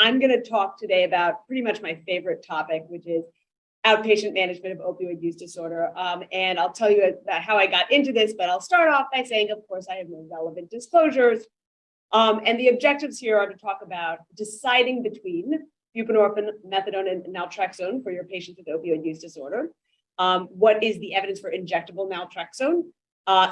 I'm going to talk today about pretty much my favorite topic, which is outpatient management of opioid use disorder. And I'll tell you about how I got into this, but I'll start off by saying, of course, I have no relevant disclosures. And the objectives here are to talk about deciding between buprenorphine, methadone, and naltrexone for your patients with opioid use disorder. What is the evidence for injectable naltrexone?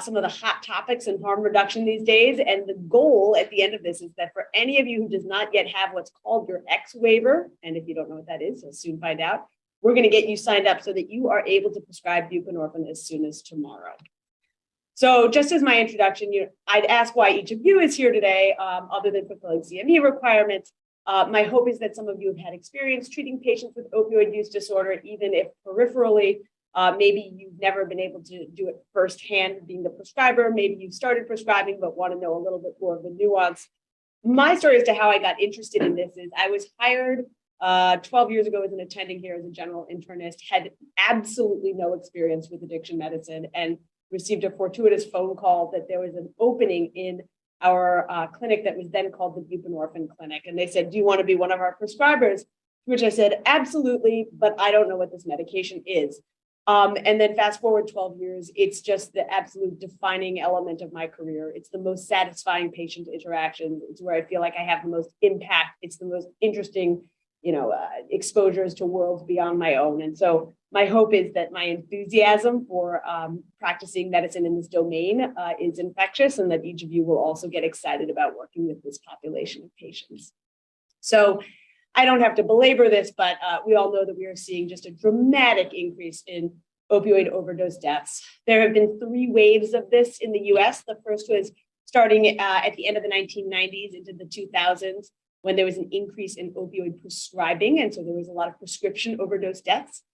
Some of the hot topics in harm reduction these days. And the goal at the end of this is that for any of you who does not yet have what's called your X waiver, and if you don't know what that is, you'll soon find out, we're going to get you signed up so that you are able to prescribe buprenorphine as soon as tomorrow. So just as my introduction, I'd ask why each of you is here today, other than fulfilling CME requirements. My hope is that some of you have had experience treating patients with opioid use disorder, even if peripherally. Maybe you've never been able to do it firsthand being the prescriber. Maybe you've started prescribing but want to know a little bit more of the nuance. My story as to how I got interested in this is I was hired 12 years ago as an attending here as a general internist, had absolutely no experience with addiction medicine, and received a fortuitous phone call that there was an opening in our clinic that was then called the buprenorphine clinic. And they said, do you want to be one of our prescribers? To which I said, absolutely, but I don't know what this medication is. And then fast forward 12 years, it's just the absolute defining element of my career. It's the most satisfying patient interaction. It's where I feel like I have the most impact. It's the most interesting, exposures to worlds beyond my own. And so my hope is that my enthusiasm for practicing medicine in this domain is infectious, and that each of you will also get excited about working with this population of patients. So I don't have to belabor this, but we all know that we are seeing just a dramatic increase in opioid overdose deaths. There have been 3 waves of this in the US. The first was starting at the end of the 1990s into the 2000s, when there was an increase in opioid prescribing. And so there was a lot of prescription overdose deaths.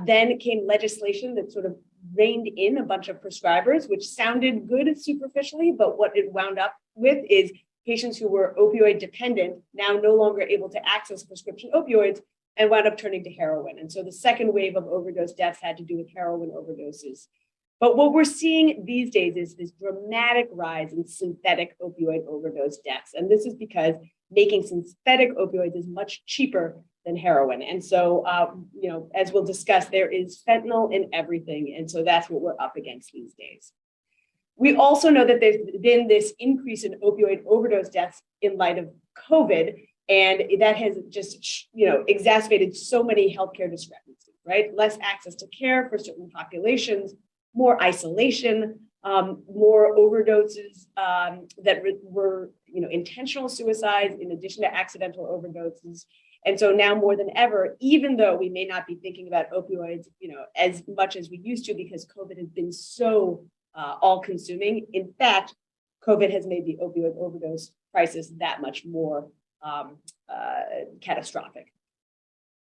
Then came legislation that sort of reined in a bunch of prescribers, which sounded good superficially, but what it wound up with is patients who were opioid dependent now no longer able to access prescription opioids and wound up turning to heroin. And so the second wave of overdose deaths had to do with heroin overdoses. But what we're seeing these days is this dramatic rise in synthetic opioid overdose deaths. And this is because making synthetic opioids is much cheaper than heroin. And so, as we'll discuss, there is fentanyl in everything. And so that's what we're up against these days. We also know that there's been this increase in opioid overdose deaths in light of COVID, and that has just, exacerbated so many healthcare discrepancies, right? Less access to care for certain populations, more isolation, more overdoses that were, intentional suicides in addition to accidental overdoses. And so now more than ever, even though we may not be thinking about opioids, as much as we used to, because COVID has been so all-consuming. In fact, COVID has made the opioid overdose crisis that much more catastrophic.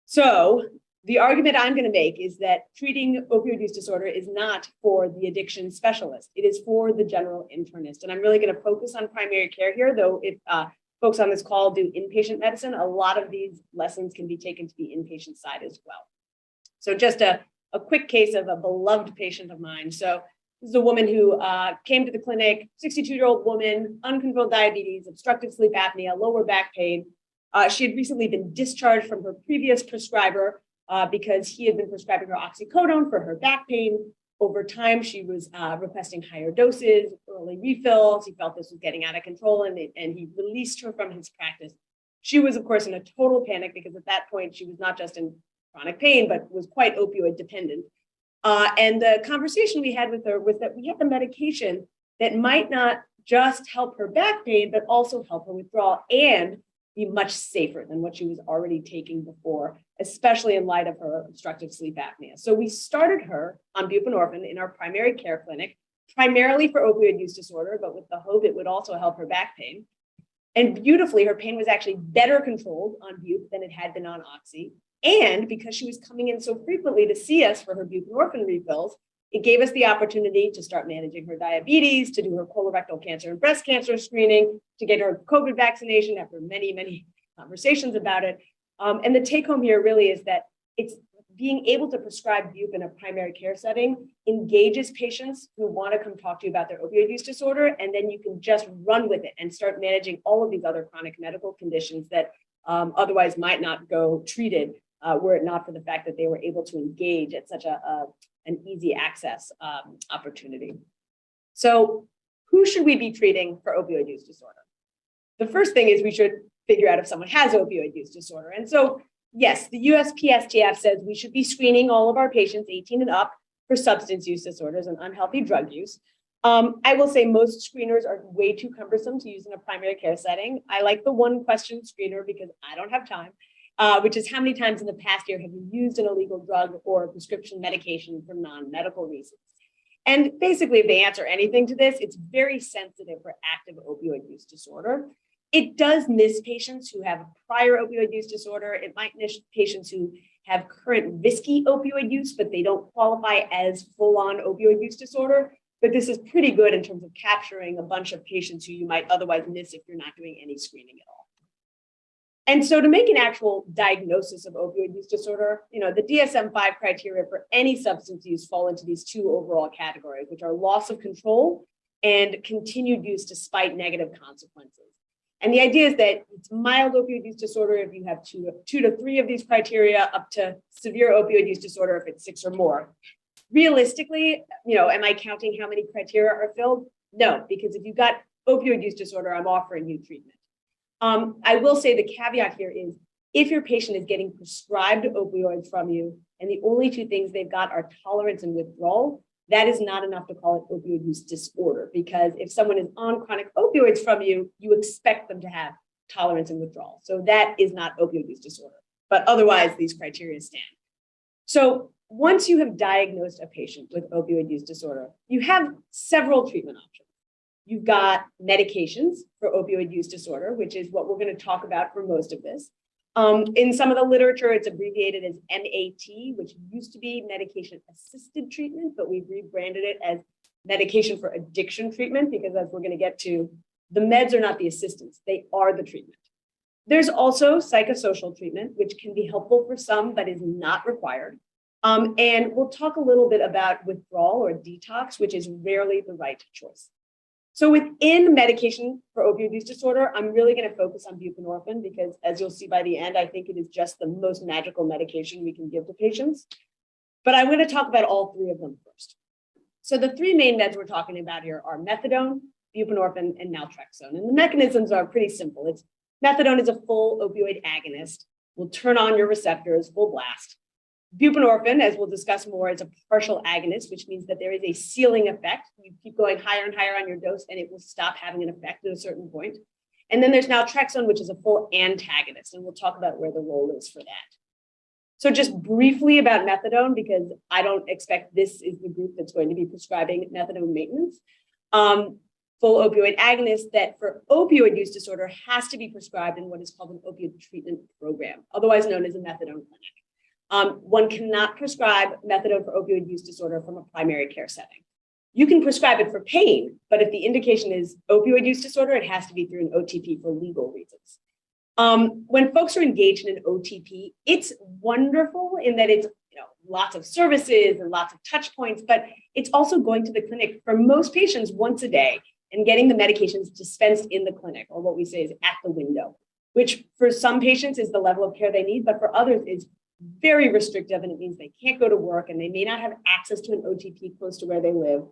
So the argument I'm going to make is that treating opioid use disorder is not for the addiction specialist. It is for the general internist. And I'm really going to focus on primary care here, though if folks on this call do inpatient medicine, a lot of these lessons can be taken to the inpatient side as well. So just a quick case of a beloved patient of mine. So this is a woman who came to the clinic, 62-year-old woman, uncontrolled diabetes, obstructive sleep apnea, lower back pain. She had recently been discharged from her previous prescriber because he had been prescribing her oxycodone for her back pain. Over time, she was requesting higher doses, early refills. He felt this was getting out of control, and he released her from his practice. She was, of course, in a total panic because at that point, she was not just in chronic pain, but was quite opioid dependent. And the conversation we had with her was that we had a medication that might not just help her back pain, but also help her withdrawal and be much safer than what she was already taking before, especially in light of her obstructive sleep apnea. So we started her on buprenorphine in our primary care clinic, primarily for opioid use disorder, but with the hope it would also help her back pain. And beautifully, her pain was actually better controlled on bup than it had been on oxy. And because she was coming in so frequently to see us for her buprenorphine refills, it gave us the opportunity to start managing her diabetes, to do her colorectal cancer and breast cancer screening, to get her COVID vaccination after many, many conversations about it. And the take home here really is that it's being able to prescribe bup in a primary care setting engages patients who want to come talk to you about their opioid use disorder, and then you can just run with it and start managing all of these other chronic medical conditions that otherwise might not go treated were it not for the fact that they were able to engage at such an easy access opportunity. So who should we be treating for opioid use disorder? The first thing is we should figure out if someone has opioid use disorder. And so, yes, the USPSTF says we should be screening all of our patients 18 and up for substance use disorders and unhealthy drug use. I will say most screeners are way too cumbersome to use in a primary care setting. I like the one question screener because I don't have time, which is how many times in the past year have you used an illegal drug or prescription medication for non-medical reasons? And basically, if they answer anything to this, it's very sensitive for active opioid use disorder. It does miss patients who have prior opioid use disorder. It might miss patients who have current risky opioid use, but they don't qualify as full-on opioid use disorder. But this is pretty good in terms of capturing a bunch of patients who you might otherwise miss if you're not doing any screening at all. And so to make an actual diagnosis of opioid use disorder, the DSM-5 criteria for any substance use fall into these two overall categories, which are loss of control and continued use despite negative consequences. And the idea is that it's mild opioid use disorder if you have two to three of these criteria, up to severe opioid use disorder if it's 6 or more. Realistically, am I counting how many criteria are filled? No, because if you've got opioid use disorder, I'm offering you treatment. I will say the caveat here is if your patient is getting prescribed opioids from you and the only two things they've got are tolerance and withdrawal, that is not enough to call it opioid use disorder, because if someone is on chronic opioids from you, you expect them to have tolerance and withdrawal. So that is not opioid use disorder, but otherwise these criteria stand. So once you have diagnosed a patient with opioid use disorder, you have several treatment options. You've got medications for opioid use disorder, which is what we're going to talk about for most of this. In some of the literature, it's abbreviated as MAT, which used to be medication-assisted treatment, but we've rebranded it as medication for addiction treatment, because as we're going to get to, the meds are not the assistance, they are the treatment. There's also psychosocial treatment, which can be helpful for some, but is not required. And we'll talk a little bit about withdrawal or detox, which is rarely the right choice. So within medication for opioid use disorder, I'm really going to focus on buprenorphine because, as you'll see by the end, I think it is just the most magical medication we can give to patients. But I'm going to talk about all three of them first. So the three main meds we're talking about here are methadone, buprenorphine, and naltrexone. And the mechanisms are pretty simple. Methadone is a full opioid agonist, will turn on your receptors full blast. Buprenorphine, as we'll discuss more, is a partial agonist, which means that there is a ceiling effect. You keep going higher and higher on your dose, and it will stop having an effect at a certain point. And then there's naltrexone, which is a full antagonist, and we'll talk about where the role is for that. So just briefly about methadone, because I don't expect this is the group that's going to be prescribing methadone maintenance. Full opioid agonist that for opioid use disorder has to be prescribed in what is called an opioid treatment program, otherwise known as a methadone clinic. One cannot prescribe methadone for opioid use disorder from a primary care setting. You can prescribe it for pain, but if the indication is opioid use disorder, it has to be through an OTP for legal reasons. When folks are engaged in an OTP, it's wonderful in that it's lots of services and lots of touch points, but it's also going to the clinic for most patients once a day and getting the medications dispensed in the clinic, or what we say is at the window, which for some patients is the level of care they need, but for others is very restrictive, and it means they can't go to work and they may not have access to an OTP close to where they live.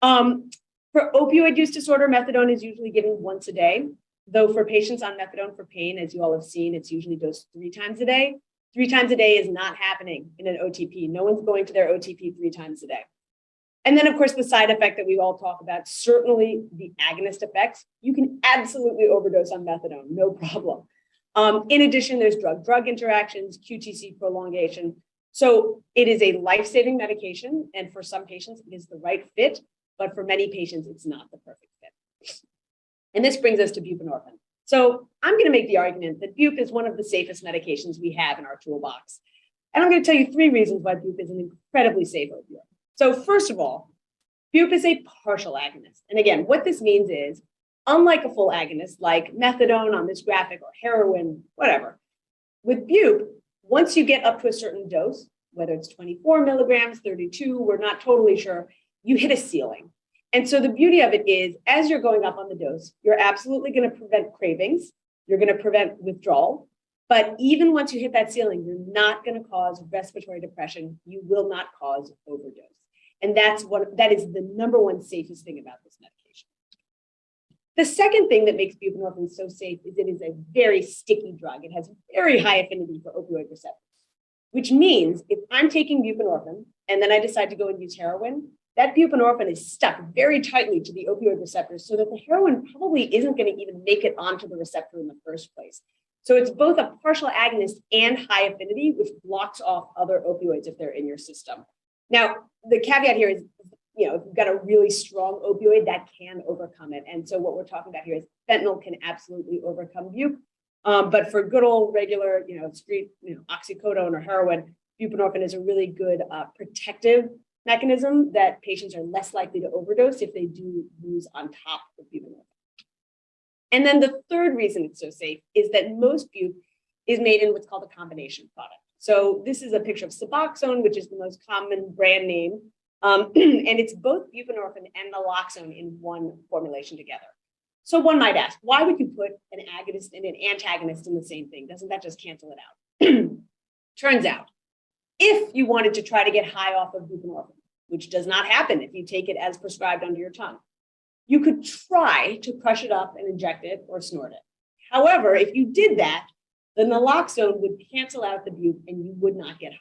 For opioid use disorder, methadone is usually given once a day, though for patients on methadone for pain, as you all have seen, it's usually dosed 3 times a day. 3 times a day is not happening in an OTP. No one's going to their OTP 3 times a day. And then, of course, the side effect that we all talk about, certainly the agonist effects. You can absolutely overdose on methadone, no problem. In addition, there's drug-drug interactions, QTC prolongation. So it is a life-saving medication, and for some patients, it is the right fit, but for many patients, it's not the perfect fit. And this brings us to buprenorphine. So I'm going to make the argument that bup is one of the safest medications we have in our toolbox. And I'm going to tell you 3 reasons why bup is an incredibly safe opioid. So first of all, bup is a partial agonist. And again, what this means is, unlike a full agonist like methadone on this graphic or heroin, whatever, with bup, once you get up to a certain dose, whether it's 24 milligrams, 32, we're not totally sure, you hit a ceiling. And so the beauty of it is, as you're going up on the dose, you're absolutely going to prevent cravings. You're going to prevent withdrawal. But even once you hit that ceiling, you're not going to cause respiratory depression. You will not cause overdose. And that is the number one safest thing about this medication. The second thing that makes buprenorphine so safe is it is a very sticky drug. It has very high affinity for opioid receptors, which means if I'm taking buprenorphine and then I decide to go and use heroin, that buprenorphine is stuck very tightly to the opioid receptors so that the heroin probably isn't going to even make it onto the receptor in the first place. So it's both a partial agonist and high affinity, which blocks off other opioids if they're in your system. Now, the caveat here is, if you've got a really strong opioid, that can overcome it. And so what we're talking about here is fentanyl can absolutely overcome bupe. But for good old regular, street, oxycodone or heroin, buprenorphine is a really good protective mechanism that patients are less likely to overdose if they do use on top of buprenorphine. And then the third reason it's so safe is that most bupe is made in what's called a combination product. So this is a picture of Suboxone, which is the most common brand name. And it's both buprenorphine and naloxone in one formulation together. So one might ask, why would you put an agonist and an antagonist in the same thing? Doesn't that just cancel it out? Turns out, if you wanted to try to get high off of buprenorphine, which does not happen if you take it as prescribed under your tongue, you could try to crush it up and inject it or snort it. However, if you did that, the naloxone would cancel out the bupe and you would not get high.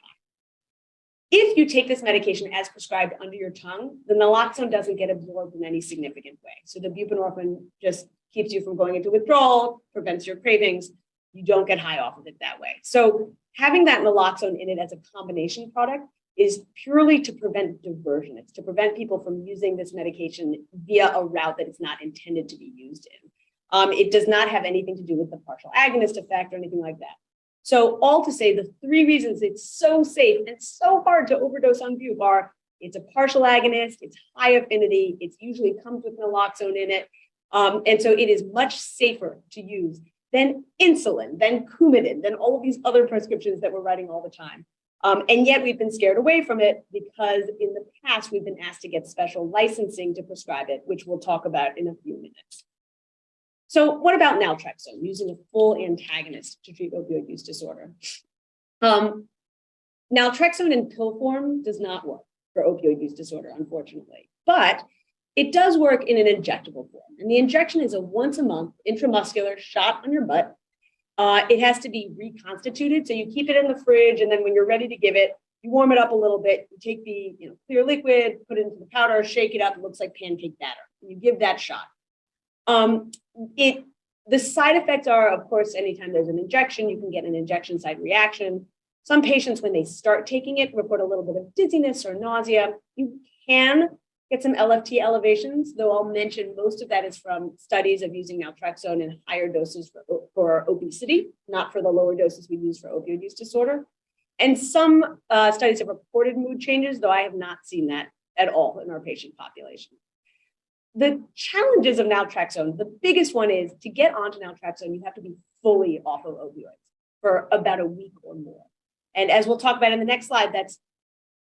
If you take this medication as prescribed under your tongue, the naloxone doesn't get absorbed in any significant way. So the buprenorphine just keeps you from going into withdrawal, prevents your cravings. You don't get high off of it that way. So having that naloxone in it as a combination product is purely to prevent diversion. It's to prevent people from using this medication via a route that it's not intended to be used in. It does not have anything to do with the partial agonist effect or anything like that. So all to say, the three reasons it's so safe and so hard to overdose on bupe are it's a partial agonist, it's high affinity, it usually comes with naloxone in it, and so it is much safer to use than insulin, than Coumadin, than all of these other prescriptions that we're writing all the time. And yet we've been scared away from it because in the past we've been asked to get special licensing to prescribe it, which we'll talk about in a few minutes. So what about naltrexone, using a full antagonist to treat opioid use disorder? Naltrexone in pill form does not work for opioid use disorder, unfortunately, but it does work in an injectable form. And the injection is a once a month intramuscular shot on your butt. It has to be reconstituted. So you keep it in the fridge, and then when you're ready to give it, you warm it up a little bit. You take the clear liquid, put it into the powder, shake it up. It looks like pancake batter. And you give that shot. The side effects are, of course, anytime there's an injection, you can get an injection site reaction. Some patients, when they start taking it, report a little bit of dizziness or nausea. You can get some LFT elevations, though I'll mention most of that is from studies of using naltrexone in higher doses for obesity, not for the lower doses we use for opioid use disorder. And some studies have reported mood changes, though I have not seen that at all in our patient population. The challenges of naltrexone, the biggest one is to get onto naltrexone, you have to be fully off of opioids for about a week or more. And as we'll talk about in the next slide, that's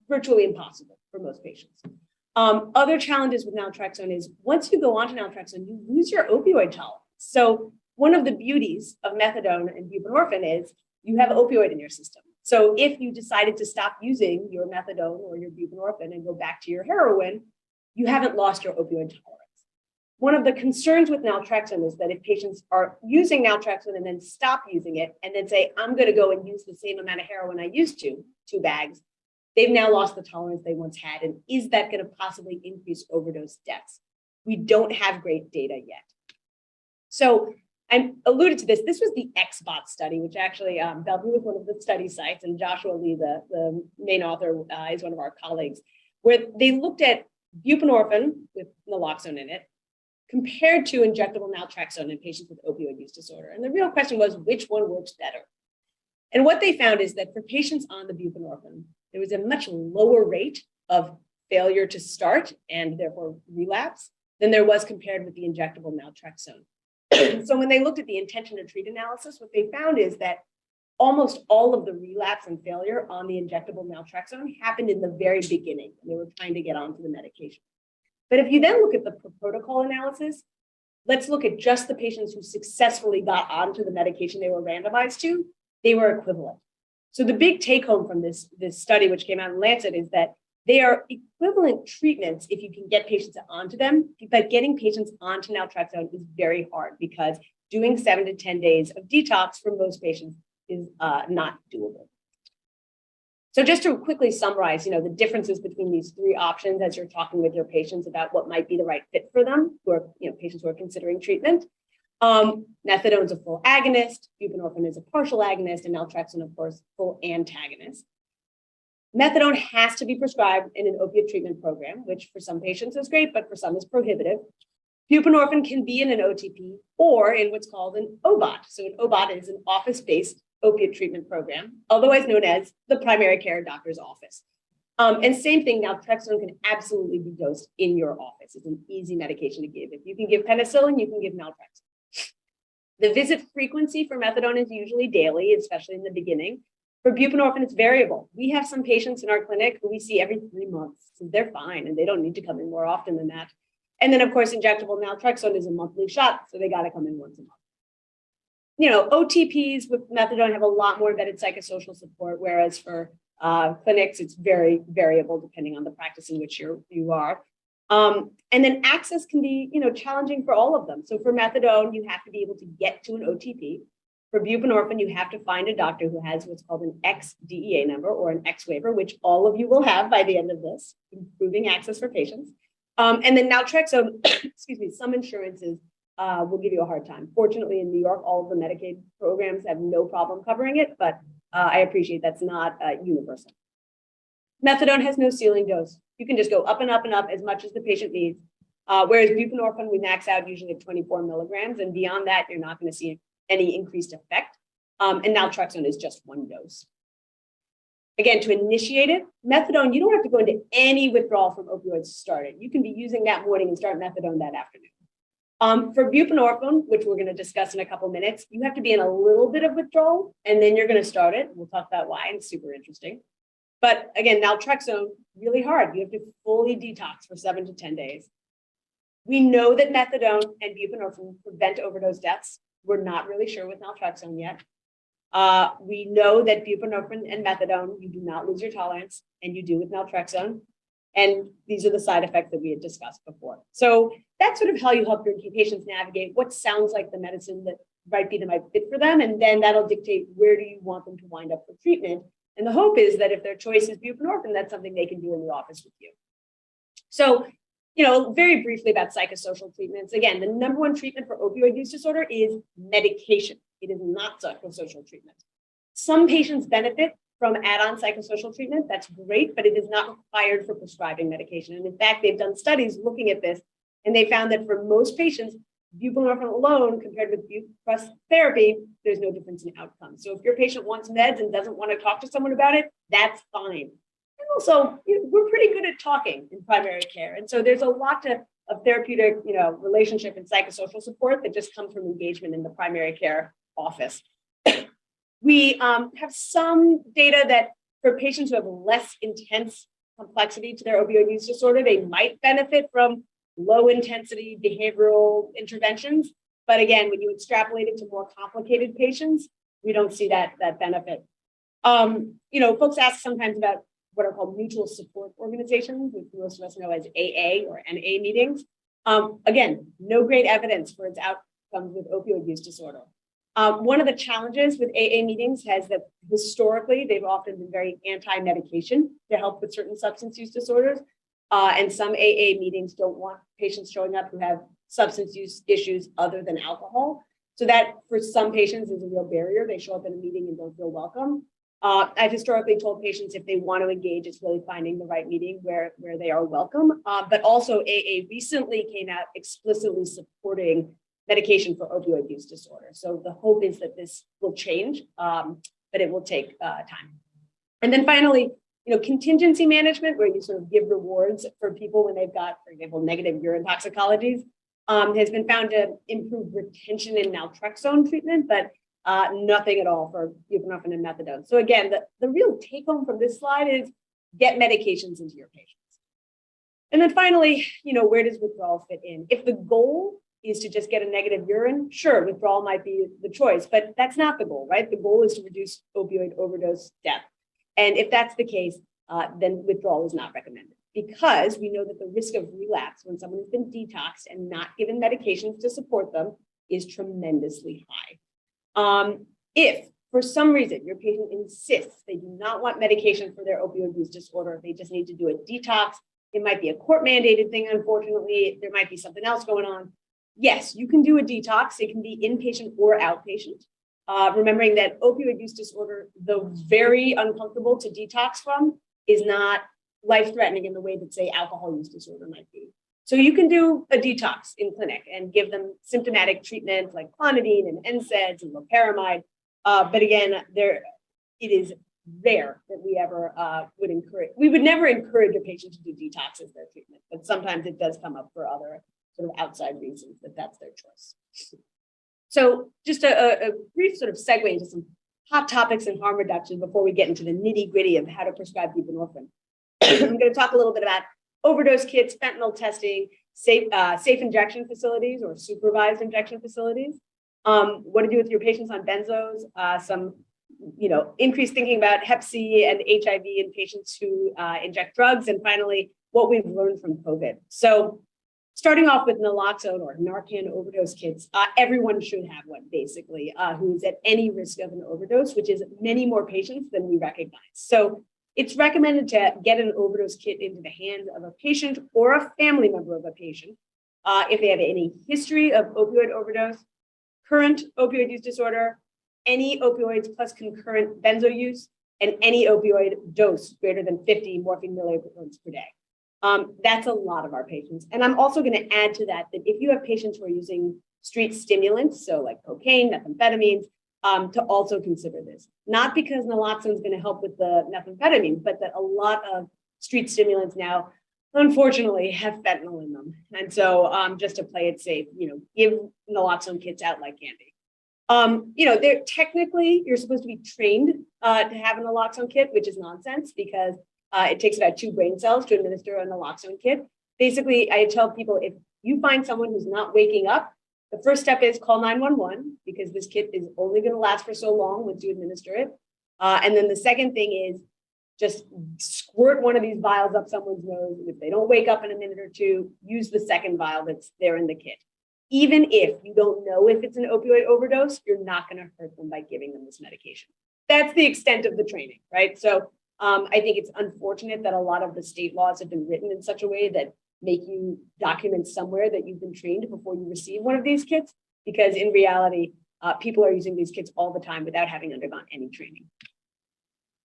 virtually impossible for most patients. Other challenges with naltrexone is once you go onto naltrexone, you lose your opioid tolerance. So one of the beauties of methadone and buprenorphine is you have opioid in your system. So if you decided to stop using your methadone or your buprenorphine and go back to your heroin, you haven't lost your opioid tolerance. One of the concerns with naltrexone is that if patients are using naltrexone and then stop using it and then say, I'm going to go and use the same amount of heroin I used to, 2 bags, they've now lost the tolerance they once had. And is that going to possibly increase overdose deaths? We don't have great data yet. So I alluded to this. This was the XBOT study, which actually Bellevue was one of the study sites, and Joshua Lee, the main author, is one of our colleagues, where they looked at buprenorphine with naloxone in it compared to injectable naltrexone in patients with opioid use disorder. And the real question was, which one works better? And what they found is that for patients on the buprenorphine, there was a much lower rate of failure to start and therefore relapse than there was compared with the injectable naltrexone. So when they looked at the intention to treat analysis, what they found is that almost all of the relapse and failure on the injectable naltrexone happened in the very beginning when they were trying to get onto the medication. But if you then look at the protocol analysis, let's look at just the patients who successfully got onto the medication they were randomized to, they were equivalent. So the big take home from this study, which came out in Lancet, is that they are equivalent treatments if you can get patients onto them, but getting patients onto naltrexone is very hard because doing 7 to 10 days of detox for most patients is not doable. So just to quickly summarize, the differences between these three options as you're talking with your patients about what might be the right fit for them, who are patients who are considering treatment. Methadone is a full agonist, buprenorphine is a partial agonist, and naltrexone, of course, full antagonist. Methadone has to be prescribed in an opiate treatment program, which for some patients is great, but for some is prohibitive. Buprenorphine can be in an OTP or in what's called an OBOT. So an OBOT is an office-based opiate treatment program, otherwise known as the primary care doctor's office. And same thing, naltrexone can absolutely be dosed in your office. It's an easy medication to give. If you can give penicillin, you can give naltrexone. The visit frequency for methadone is usually daily, especially in the beginning. For buprenorphine, it's variable. We have some patients in our clinic who we see every 3 months. So they're fine and they don't need to come in more often than that. And then, of course, injectable naltrexone is a monthly shot, so they got to come in once a month. OTPs with methadone have a lot more embedded psychosocial support, whereas for clinics, it's very variable depending on the practice in which you are. And then access can be, challenging for all of them. So for methadone, you have to be able to get to an OTP. For buprenorphine, you have to find a doctor who has what's called an XDEA number or an X waiver, which all of you will have by the end of this, improving access for patients. And then naltrexone, some insurances will give you a hard time. Fortunately, in New York, all of the Medicaid programs have no problem covering it, but I appreciate that's not universal. Methadone has no ceiling dose. You can just go up and up and up as much as the patient needs. Whereas buprenorphine, we max out usually at 24 milligrams, and beyond that, you're not going to see any increased effect. And naltrexone is just one dose. Again, to initiate it, methadone, you don't have to go into any withdrawal from opioids to start it. You can be using that morning and start methadone that afternoon. For buprenorphine, which we're going to discuss in a couple minutes, you have to be in a little bit of withdrawal, and then you're going to start it. We'll talk about why, and it's super interesting. But again, naltrexone, really hard. You have to fully detox for 7 to 10 days. We know that methadone and buprenorphine prevent overdose deaths. We're not really sure with naltrexone yet. We know that buprenorphine and methadone, you do not lose your tolerance, and you do with naltrexone. And these are the side effects that we had discussed before. So that's sort of how you help your patients navigate what sounds like the medicine that might be the right fit for them. And then that'll dictate where do you want them to wind up for treatment. And the hope is that if their choice is buprenorphine, that's something they can do in the office with you. So, very briefly about psychosocial treatments. Again, the number one treatment for opioid use disorder is medication. It is not psychosocial treatment. Some patients benefit from add-on psychosocial treatment. That's great, but it is not required for prescribing medication. And in fact, they've done studies looking at this, and they found that for most patients, buprenorphine alone compared with buprenorphine therapy, there's no difference in outcomes. So if your patient wants meds and doesn't want to talk to someone about it, that's fine. And also, we're pretty good at talking in primary care. And so there's a lot of therapeutic, relationship and psychosocial support that just comes from engagement in the primary care office. We have some data that for patients who have less intense complexity to their opioid use disorder, they might benefit from low intensity behavioral interventions. But again, when you extrapolate it to more complicated patients, we don't see that benefit. Folks ask sometimes about what are called mutual support organizations, which most of us know as AA or NA meetings. Again, no great evidence for its outcomes with opioid use disorder. One of the challenges with AA meetings has that historically, they've often been very anti-medication to help with certain substance use disorders. And some AA meetings don't want patients showing up who have substance use issues other than alcohol. So that for some patients is a real barrier. They show up in a meeting and don't feel welcome. I've historically told patients if they want to engage, it's really finding the right meeting where they are welcome. But also AA recently came out explicitly supporting medication for opioid use disorder. So the hope is that this will change, but it will take time. And then finally, contingency management, where you sort of give rewards for people when they've got, for example, negative urine toxicologies, has been found to improve retention in naltrexone treatment, but nothing at all for buprenorphine and methadone. So again, the real take home from this slide is get medications into your patients. And then finally, where does withdrawal fit in? If the goal is to just get a negative urine, sure, withdrawal might be the choice, but that's not the goal, right? The goal is to reduce opioid overdose death. And if that's the case, then withdrawal is not recommended, because we know that the risk of relapse when someone has been detoxed and not given medications to support them is tremendously high. If for some reason your patient insists they do not want medication for their opioid use disorder, they just need to do a detox, it might be a court mandated thing, unfortunately, there might be something else going on. Yes, you can do a detox. It can be inpatient or outpatient. Remembering that opioid use disorder, though very uncomfortable to detox from, is not life-threatening in the way that, say, alcohol use disorder might be. So you can do a detox in clinic and give them symptomatic treatment like clonidine and NSAIDs and loperamide. But again, it is rare that we ever would encourage. We would never encourage a patient to do detox as their treatment, but sometimes it does come up for other sort of outside reasons that's their choice. So just a brief sort of segue into some hot topics in harm reduction before we get into the nitty gritty of how to prescribe buprenorphine. I'm going to talk a little bit about overdose kits, fentanyl testing, safe injection facilities or supervised injection facilities, what to do with your patients on benzos, some increased thinking about Hep C and HIV in patients who inject drugs, and finally, what we've learned from COVID. So starting off with naloxone or Narcan overdose kits, everyone should have one, basically, who's at any risk of an overdose, which is many more patients than we recognize. So it's recommended to get an overdose kit into the hands of a patient or a family member of a patient if they have any history of opioid overdose, current opioid use disorder, any opioids plus concurrent benzo use, and any opioid dose greater than 50 morphine milliequivalents per day. That's a lot of our patients. And I'm also going to add to that if you have patients who are using street stimulants, so like cocaine, methamphetamines, to also consider this. Not because naloxone is going to help with the methamphetamine, but that a lot of street stimulants now, unfortunately, have fentanyl in them. And so just to play it safe, give naloxone kits out like candy. They're technically, you're supposed to be trained to have a naloxone kit, which is nonsense because it takes about 2 brain cells to administer a naloxone kit. Basically, I tell people if you find someone who's not waking up, the first step is call 911 because this kit is only going to last for so long once you administer it. And then the second thing is just squirt one of these vials up someone's nose. If they don't wake up in a minute or two, use the second vial that's there in the kit. Even if you don't know if it's an opioid overdose, you're not going to hurt them by giving them this medication. That's the extent of the training, right? So I think it's unfortunate that a lot of the state laws have been written in such a way that make you document somewhere that you've been trained before you receive one of these kits, because in reality, people are using these kits all the time without having undergone any training.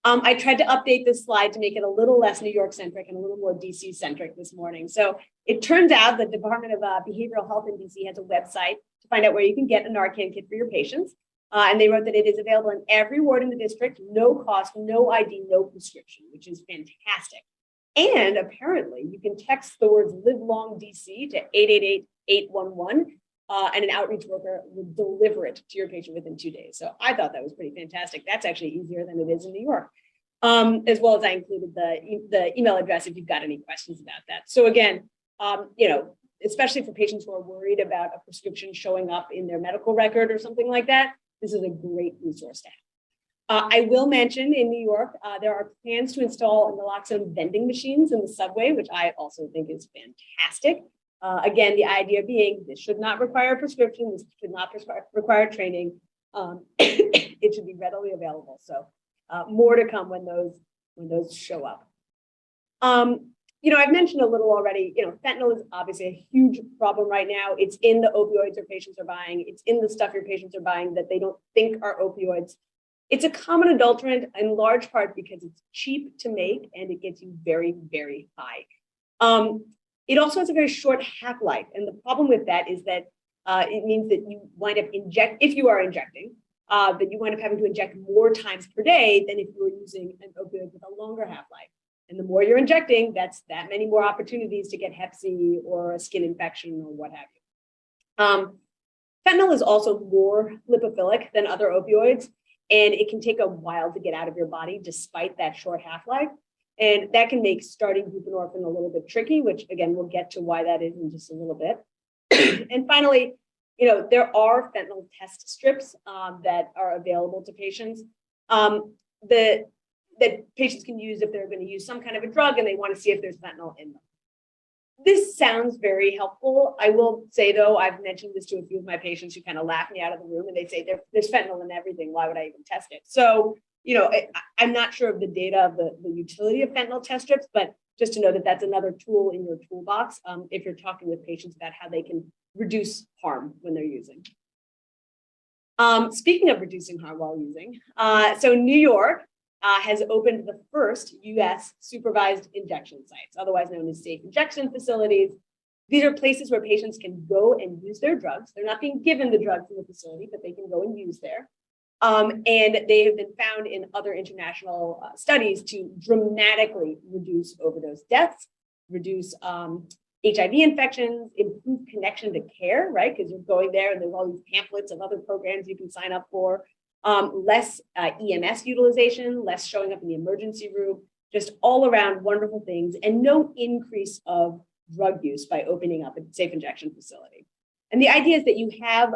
I tried to update this slide to make it a little less New York centric and a little more DC centric this morning. So it turns out the Department of Behavioral Health in DC has a website to find out where you can get a Narcan kit for your patients. And they wrote that it is available in every ward in the district, no cost, no ID, no prescription, which is fantastic. And apparently you can text the words "Live Long DC" to 888-811, and an outreach worker will deliver it to your patient within 2 days. So I thought that was pretty fantastic. That's actually easier than it is in New York. As well as I included the email address if you've got any questions about that. So again, especially for patients who are worried about a prescription showing up in their medical record or something like that, this is a great resource to have. I will mention in New York, there are plans to install naloxone vending machines in the subway, which I also think is fantastic. Again, the idea being this should not require a prescription, this should not require training. It should be readily available. So more to come when those show up. I've mentioned a little already, fentanyl is obviously a huge problem right now. It's in the opioids your patients are buying. It's in the stuff your patients are buying that they don't think are opioids. It's a common adulterant in large part because it's cheap to make and it gets you very, very high. It also has a very short half-life. And the problem with that is that it means that you wind up if you are injecting, that you wind up having to inject more times per day than if you were using an opioid with a longer half-life. And the more you're injecting, that's that many more opportunities to get Hep C or a skin infection or what have you. Fentanyl is also more lipophilic than other opioids, and it can take a while to get out of your body despite that short half-life. And that can make starting buprenorphine a little bit tricky, which again, we'll get to why that is in just a little bit. And finally, there are fentanyl test strips that are available to patients that patients can use if they're going to use some kind of a drug and they want to see if there's fentanyl in them. This sounds very helpful. I will say, though, I've mentioned this to a few of my patients who kind of laugh me out of the room and they say there's fentanyl in everything. Why would I even test it? So, I'm not sure of the data of the utility of fentanyl test strips, but just to know that that's another tool in your toolbox if you're talking with patients about how they can reduce harm when they're using. Speaking of reducing harm while using, so New York has opened the first U.S. supervised injection sites, otherwise known as safe injection facilities. These are places where patients can go and use their drugs. They're not being given the drugs in the facility, but they can go and use there. And they have been found in other international studies to dramatically reduce overdose deaths, reduce HIV infections, improve connection to care, right? Because you're going there and there's all these pamphlets of other programs you can sign up for. Less EMS utilization, less showing up in the emergency room, just all around wonderful things, and no increase of drug use by opening up a safe injection facility. And the idea is that you have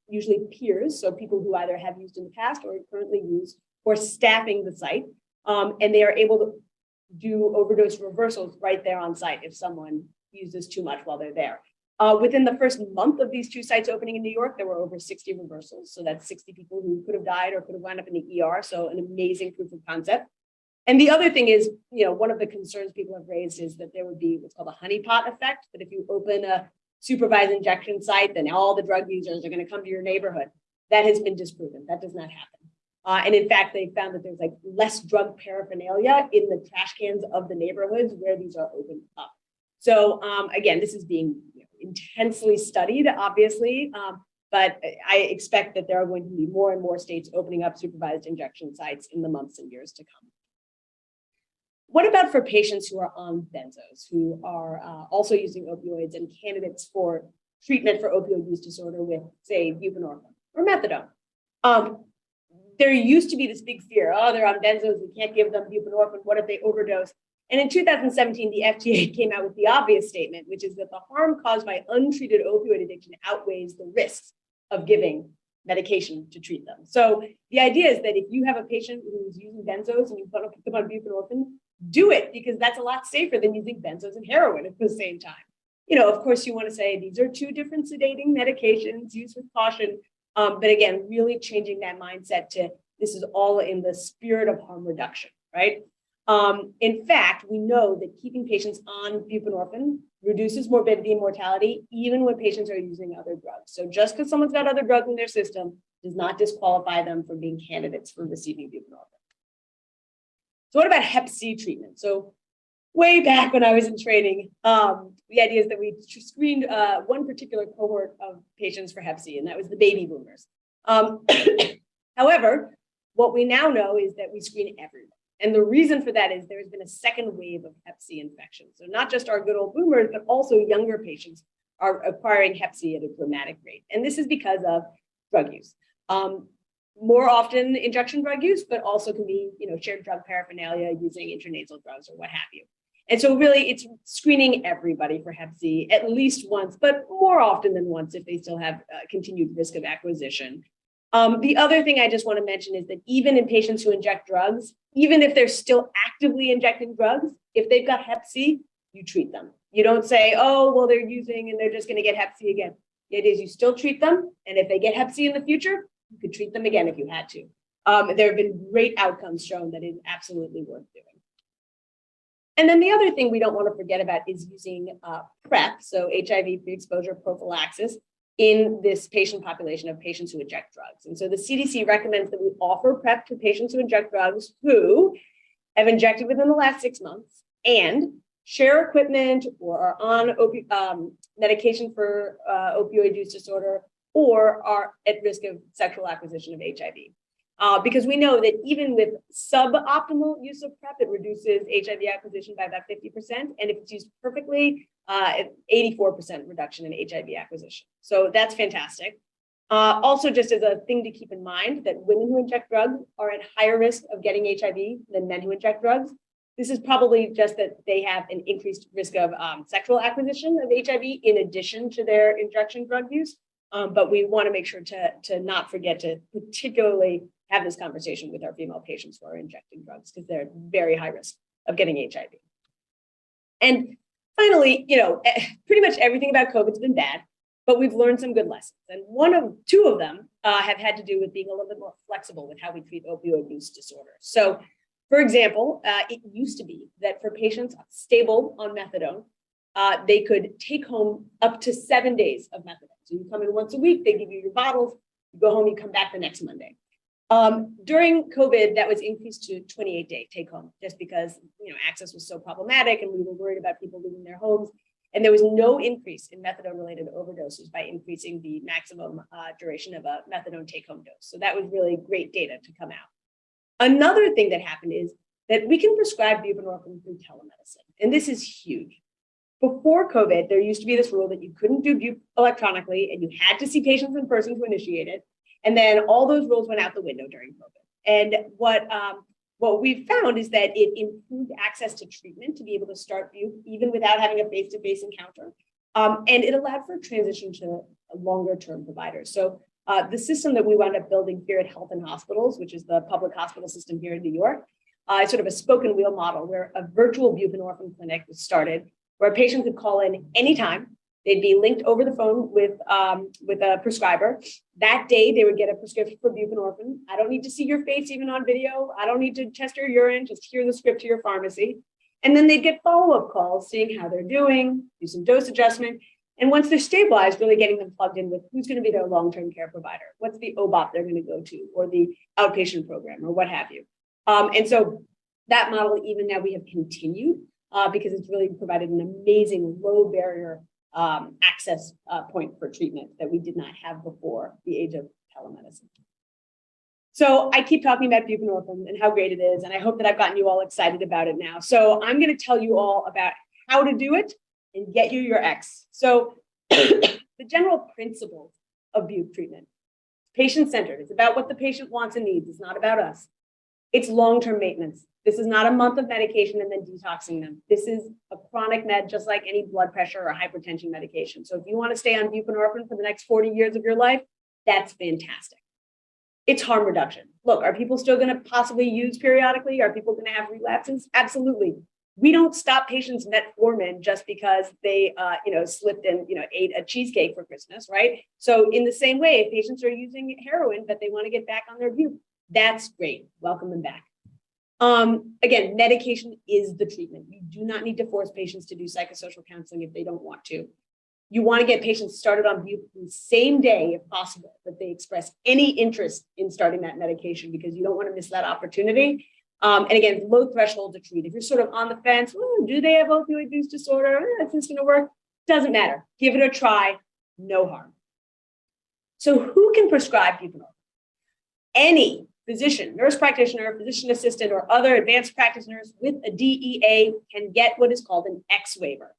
usually peers, so people who either have used in the past or currently use, who are staffing the site, and they are able to do overdose reversals right there on site if someone uses too much while they're there. Within the first month of these two sites opening in New York, there were over 60 reversals. So that's 60 people who could have died or could have wound up in the ER. So an amazing proof of concept. And the other thing is, one of the concerns people have raised is that there would be what's called a honeypot effect, that if you open a supervised injection site, then all the drug users are going to come to your neighborhood. That has been disproven. That does not happen. And in fact, they found that there's like less drug paraphernalia in the trash cans of the neighborhoods where these are opened up. So again, this is being intensely studied, obviously, but I expect that there are going to be more and more states opening up supervised injection sites in the months and years to come. What about for patients who are on benzos, who are also using opioids and candidates for treatment for opioid use disorder with, say, buprenorphine or methadone? There used to be this big fear, they're on benzos, we can't give them buprenorphine, what if they overdose? And in 2017, the FDA came out with the obvious statement, which is that the harm caused by untreated opioid addiction outweighs the risks of giving medication to treat them. So the idea is that if you have a patient who's using benzos and you put them on buprenorphine, do it, because that's a lot safer than using benzos and heroin at the same time. Of course, you want to say these are two different sedating medications, used with caution. But again, really changing that mindset to this is all in the spirit of harm reduction, right? In fact, we know that keeping patients on buprenorphine reduces morbidity and mortality, even when patients are using other drugs. So just because someone's got other drugs in their system does not disqualify them from being candidates for receiving buprenorphine. So what about Hep C treatment? So way back when I was in training, the idea is that we screened one particular cohort of patients for Hep C, and that was the baby boomers. However, what we now know is that we screen everyone. And the reason for that is there's been a second wave of Hep C infections. So not just our good old boomers, but also younger patients are acquiring Hep C at a dramatic rate. And this is because of drug use. More often injection drug use, but also can be, shared drug paraphernalia using intranasal drugs or what have you. And so really it's screening everybody for Hep C at least once, but more often than once if they still have continued risk of acquisition. The other thing I just want to mention is that even in patients who inject drugs, even if they're still actively injecting drugs, if they've got Hep C, you treat them. You don't say, oh, well, they're using and they're just going to get Hep C again. The idea is you still treat them. And if they get Hep C in the future, you could treat them again if you had to. There have been great outcomes shown that it's absolutely worth doing. And then the other thing we don't want to forget about is using PrEP, so HIV pre-exposure prophylaxis, in this patient population of patients who inject drugs. And so the CDC recommends that we offer PrEP to patients who inject drugs who have injected within the last 6 months and share equipment or are on medication for opioid use disorder or are at risk of sexual acquisition of HIV. Because we know that even with suboptimal use of PrEP, it reduces HIV acquisition by about 50%. And if it's used perfectly, 84% reduction in HIV acquisition. So that's fantastic. Also, just as a thing to keep in mind, that women who inject drugs are at higher risk of getting HIV than men who inject drugs. This is probably just that they have an increased risk of sexual acquisition of HIV in addition to their injection drug use. But we want to make sure to not forget to particularly have this conversation with our female patients who are injecting drugs because they're very high risk of getting HIV. And finally, pretty much everything about COVID's been bad, but we've learned some good lessons. And two of them have had to do with being a little bit more flexible with how we treat opioid use disorder. So, for example, it used to be that for patients stable on methadone, they could take home up to 7 days of methadone. So you come in once a week, they give you your bottles, you go home, you come back the next Monday. During COVID, that was increased to 28-day take home, just because access was so problematic and we were worried about people leaving their homes. And there was no increase in methadone-related overdoses by increasing the maximum duration of a methadone take-home dose. So that was really great data to come out. Another thing that happened is that we can prescribe buprenorphine through telemedicine, and this is huge. Before COVID, there used to be this rule that you couldn't do bup electronically, and you had to see patients in person to initiate it. And then all those rules went out the window during COVID. And what we've found is that it improved access to treatment to be able to start bup even without having a face-to-face encounter. And it allowed for a transition to longer-term providers. So the system that we wound up building here at Health and Hospitals, which is the public hospital system here in New York, sort of a spoken wheel model where a virtual buprenorphine clinic was started, where a patient could call in anytime. They'd be linked over the phone with a prescriber. That day, they would get a prescription for buprenorphine. I don't need to see your face even on video. I don't need to test your urine, just hear the script to your pharmacy. And then they'd get follow-up calls, seeing how they're doing, do some dose adjustment. And once they're stabilized, really getting them plugged in with who's going to be their long-term care provider, what's the OBOP they're going to go to, or the outpatient program, or what have you. And so that model, even now, we have continued because it's really provided an amazing low barrier access point for treatment that we did not have before the age of telemedicine. So I keep talking about buprenorphine and how great it is, and I hope that I've gotten you all excited about it now. So I'm going to tell you all about how to do it and get you your X. So the general principles of bup treatment, patient-centered. It's about what the patient wants and needs. It's not about us. It's long-term maintenance. This is not a month of medication and then detoxing them. This is a chronic med, just like any blood pressure or hypertension medication. So if you want to stay on buprenorphine for the next 40 years of your life, that's fantastic. It's harm reduction. Look, are people still going to possibly use periodically? Are people going to have relapses? Absolutely. We don't stop patients metformin just because they, slipped and, ate a cheesecake for Christmas, right? So in the same way, if patients are using heroin, but they want to get back on their bup, that's great. Welcome them back. Again, medication is the treatment. You do not need to force patients to do psychosocial counseling if they don't want to. You want to get patients started on bup the same day, if possible, that they express any interest in starting that medication, because you don't want to miss that opportunity. And again, low threshold to treat. If you're sort of on the fence, do they have opioid use disorder? Is this going to work? Doesn't matter. Give it a try. No harm. So who can prescribe buprenorphine? Any physician, nurse practitioner, physician assistant, or other advanced practitioners with a DEA can get what is called an X waiver.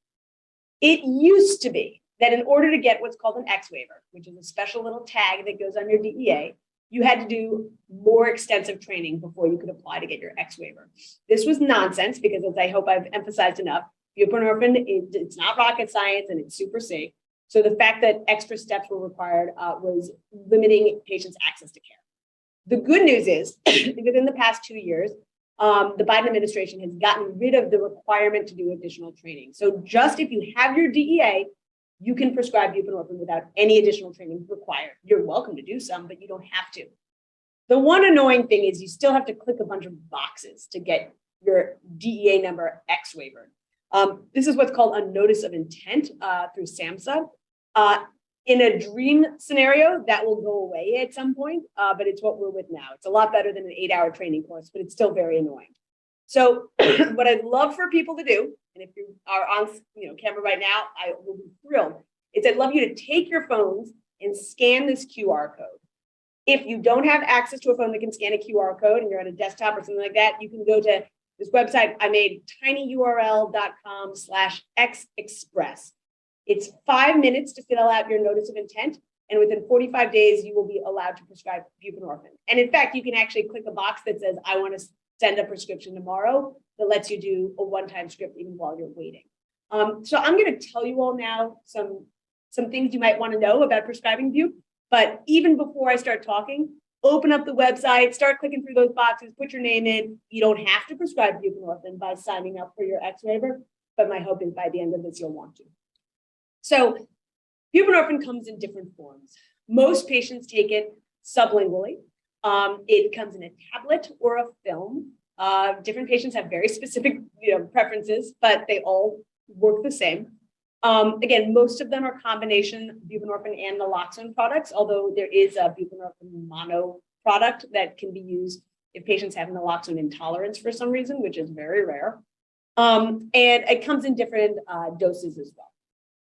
It used to be that in order to get what's called an X waiver, which is a special little tag that goes on your DEA, you had to do more extensive training before you could apply to get your X waiver. This was nonsense because, as I hope I've emphasized enough, buprenorphine, it's not rocket science and it's super safe. So the fact that extra steps were required was limiting patients' access to care. The good news is within the past 2 years, the Biden administration has gotten rid of the requirement to do additional training. So just if you have your DEA, you can prescribe buprenorphine without any additional training required. You're welcome to do some, but you don't have to. The one annoying thing is you still have to click a bunch of boxes to get your DEA number X waiver. This is what's called a notice of intent through SAMHSA. In a dream scenario, that will go away at some point, but it's what we're with now. It's a lot better than an 8-hour training course, but it's still very annoying. So what I'd love for people to do, and if you are on camera right now, I will be thrilled, is I'd love you to take your phones and scan this QR code. If you don't have access to a phone that can scan a QR code and you're on a desktop or something like that, you can go to this website I made, tinyurl.com/xexpress. It's 5 minutes to fill out your notice of intent, and within 45 days, you will be allowed to prescribe buprenorphine. And in fact, you can actually click a box that says, I want to send a prescription tomorrow that lets you do a one-time script even while you're waiting. So I'm going to tell you all now some things you might want to know about prescribing bupe. But even before I start talking, open up the website, start clicking through those boxes, put your name in. You don't have to prescribe buprenorphine by signing up for your X waiver, but my hope is by the end of this, you'll want to. So buprenorphine comes in different forms. Most patients take it sublingually. It comes in a tablet or a film. Different patients have very specific preferences, but they all work the same. Again, most of them are combination buprenorphine and naloxone products, although there is a buprenorphine mono product that can be used if patients have naloxone intolerance for some reason, which is very rare. And it comes in different doses as well.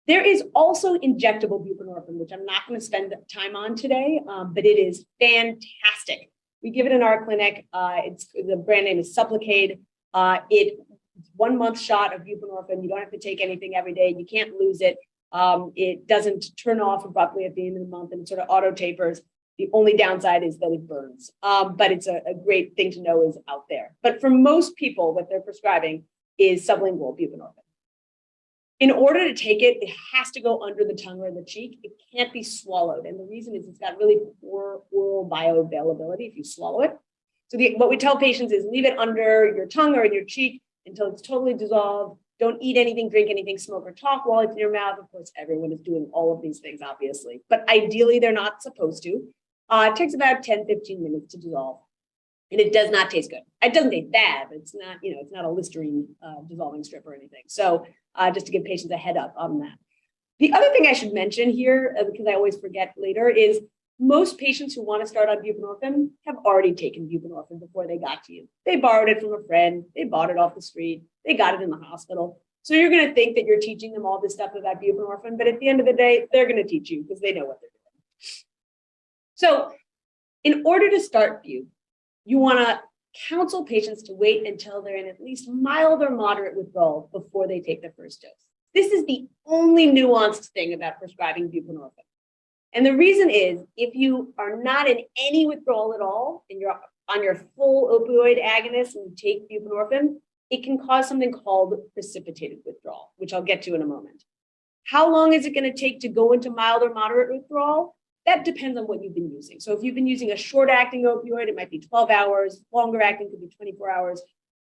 There is also injectable buprenorphine, which I'm not going to spend time on today, but it is fantastic. We give it in our clinic. The brand name is Supplicade. It's 1 month shot of buprenorphine. You don't have to take anything every day. You can't lose it. It doesn't turn off abruptly at the end of the month, and it sort of auto tapers. The only downside is that it burns, but it's a great thing to know is out there. But for most people, what they're prescribing is sublingual buprenorphine. In order to take it, it has to go under the tongue or the cheek. It can't be swallowed. And the reason is it's got really poor oral bioavailability if you swallow it. So what we tell patients is leave it under your tongue or in your cheek until it's totally dissolved. Don't eat anything, drink anything, smoke or talk while it's in your mouth. Of course, everyone is doing all of these things, obviously, but ideally they're not supposed to. It takes about 10, 15 minutes to dissolve. And it does not taste good. It doesn't taste bad, but it's not, it's not a Listerine dissolving strip or anything. So just to give patients a head up on that. The other thing I should mention here, because I always forget later, is most patients who want to start on buprenorphine have already taken buprenorphine before they got to you. They borrowed it from a friend. They bought it off the street. They got it in the hospital. So you're going to think that you're teaching them all this stuff about buprenorphine, but at the end of the day, they're going to teach you because they know what they're doing. So in order to start bupe, you want to counsel patients to wait until they're in at least mild or moderate withdrawal before they take their first dose. This is the only nuanced thing about prescribing buprenorphine. And the reason is if you are not in any withdrawal at all and you're on your full opioid agonist and you take buprenorphine, it can cause something called precipitated withdrawal, which I'll get to in a moment. How long is it going to take to go into mild or moderate withdrawal? That depends on what you've been using. So if you've been using a short-acting opioid, it might be 12 hours. Longer-acting could be 24 hours.